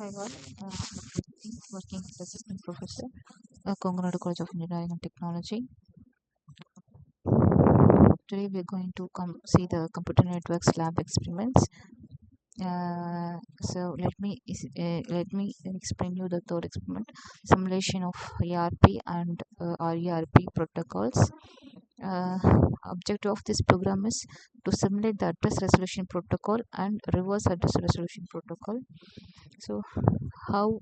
Hi all, working as assistant professor, Kongonadu College of Engineering and Technology. Today we are going to see the computer networks lab experiments. So let me explain you the third experiment: simulation of ERP and RERP protocols. Uh, Objective of this program is to simulate the address resolution protocol and reverse address resolution protocol. So how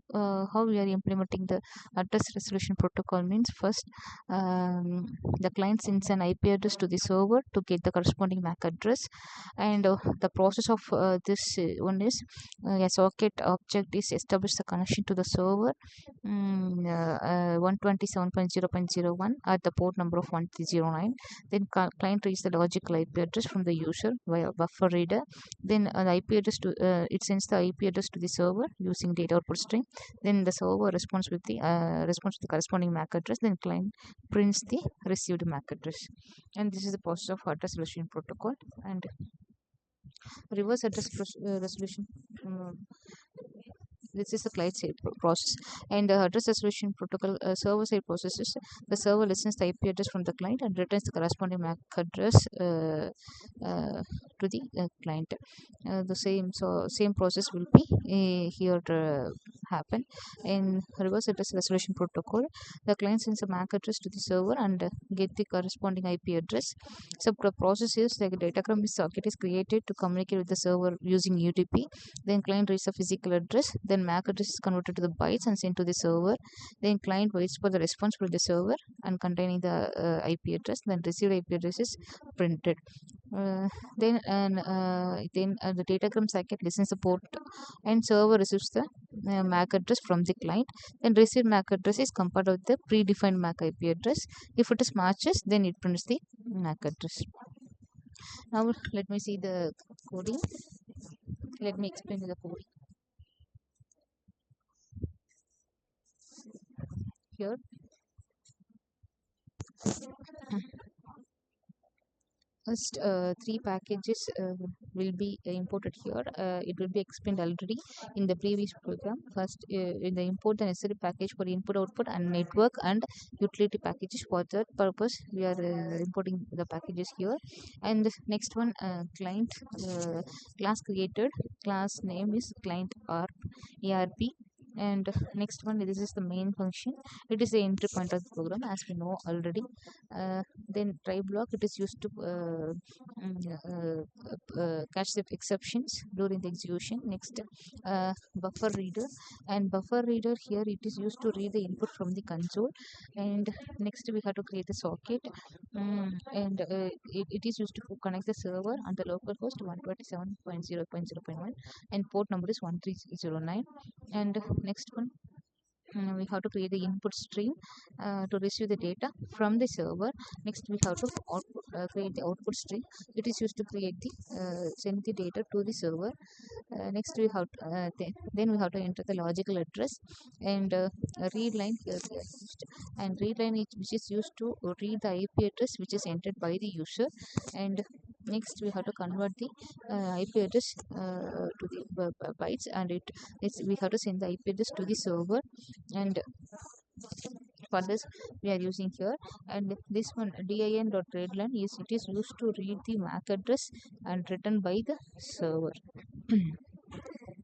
we are implementing the address resolution protocol means first, the client sends an IP address to the server to get the corresponding MAC address, and the process of this one is a socket object is establish the connection to the server 127.0.01 at the port number of 1309. Then client reads the logical IP address from the user via buffer reader. Then the IP address to it sends the IP address to the server using data output string. Then the server responds with the corresponding MAC address. Then client prints the received MAC address. And this is the process of address resolution protocol. And reverse address resolution. This is the client side process, and the address resolution protocol server side processes. The server listens the IP address from the client and returns the corresponding MAC address to the client. The same process will be here happen in reverse address resolution protocol. The client sends a MAC address to the server and get the corresponding IP address. So the process is the datagram socket is created to communicate with the server using UDP. Then client reads the physical address. Then MAC address is converted to the bytes and sent to the server. Then client waits for the response from the server and containing the IP address. Then received IP address is printed. Then the datagram socket listens the port and server receives the MAC address from the client. Then received MAC address is compared with the predefined MAC IP address. If it is matches, then it prints the MAC address. Now let me see the coding. Let me explain the coding here. First, three packages will be imported here. It will be explained already in the previous program. First, in the import the necessary package for input, output, and network and utility packages. For that purpose, we are importing the packages here. And the next one, client class created. Class name is client ERP. And next one, this is the main function. It is the entry point of the program, as we know already. Then try block, it is used to catch the exceptions during the execution. Next, buffer reader, and buffer reader here it is used to read the input from the console. And next we have to create the socket, and it is used to connect the server on the local host 127.0.0.1 and port number is 1309. And next one, we have to create the input stream to receive the data from the server. Next we have to create the output stream. It is used to create the send the data to the server. Next we have to, then we have to enter the logical address, and read line here we are used, and read line which is used to read the IP address which is entered by the user. And next we have to convert the IP address to the bytes, and we have to send the IP address to the server. And for this we are using here, and this one din.readline it is used to read the MAC address and written by the server.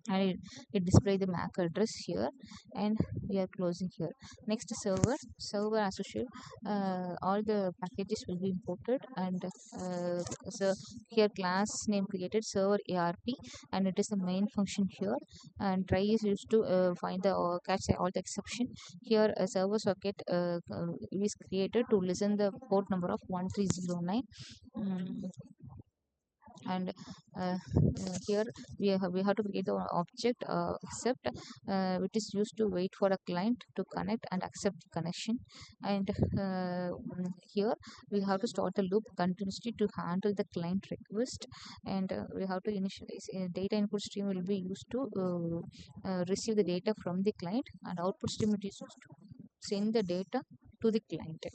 And it display the MAC address here, and we are closing here. Next, server associate, all the packages will be imported, and so here class name created server ERP, and it is the main function here. And try is used to find the catch all the exception. Here a server socket is created to listen the port number of 1309. And here we have to create the object accept, which is used to wait for a client to connect and accept the connection. And here we have to start the loop continuously to handle the client request. And we have to initialize data input stream will be used to receive the data from the client, and output stream it is used to send the data to the client.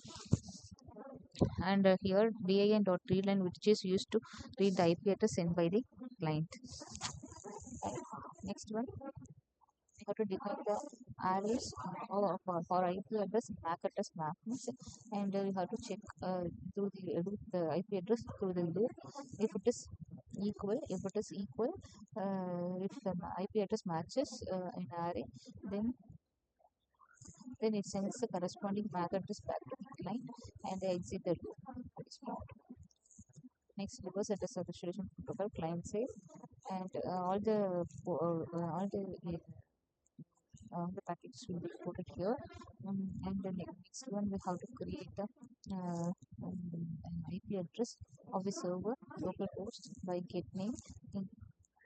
And here din.readline which is used to read the IP address sent by the client. Next one, have to define the arrays for IP address MAC address mappings, and you have to check through the IP address through the loop if it is equal, if the IP address matches an array, then it sends the corresponding MAC address back to the client and they exit the loop. That is found. Next, reverse address restoration protocol client side, and all the packets will be put it here. And the next one we have to create the an IP address of the server localhost by get name in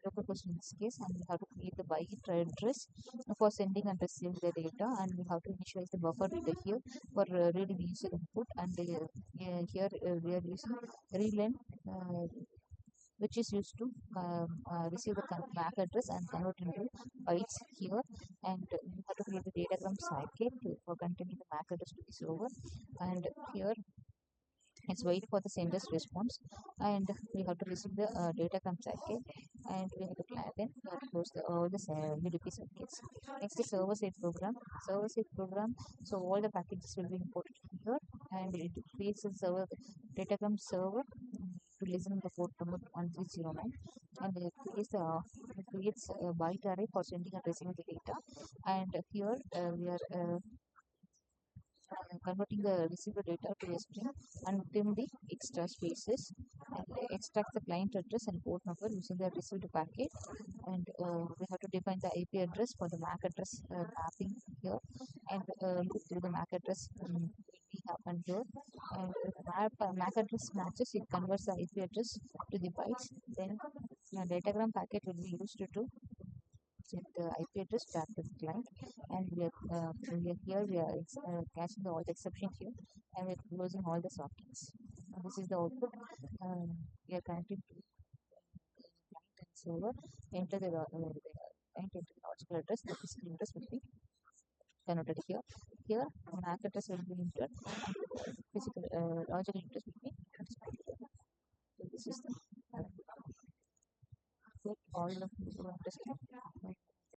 localhost in this case, and we have to create the byte address for sending and receiving the data, and we have to initialize the buffer reader here for reading the user input, and here we are using readlen which is used to receive the MAC address and convert into bytes here, and we have to create the datagram cycle for containing the MAC address to the server, and here let's wait for the sender's response, and we have to receive the datagram cycle, and we have to plan, then we have to close all the UDP circuits. Next is server side program. So all the packages will be imported here, and it creates a server datagram server to listen the port number 1309, and it creates a byte array for sending and receiving the data, and here we are converting the receiver data to a string and trim the extra spaces, and extract the client address and port number using the received packet, and we have to define the IP address for the MAC address mapping here, and look through the MAC address we happen here, and if the MAC address matches, it converts the IP address to the bytes, then a datagram packet will be used to send the IP address back to the client, and we are catching all the exception here, and we're closing all the sockets. This is the output. We are connecting to client and server. Enter the logical address. The physical address will be converted here. Here, MAC address will be entered, and physical logical address will be transmitted. So this is the all of the address.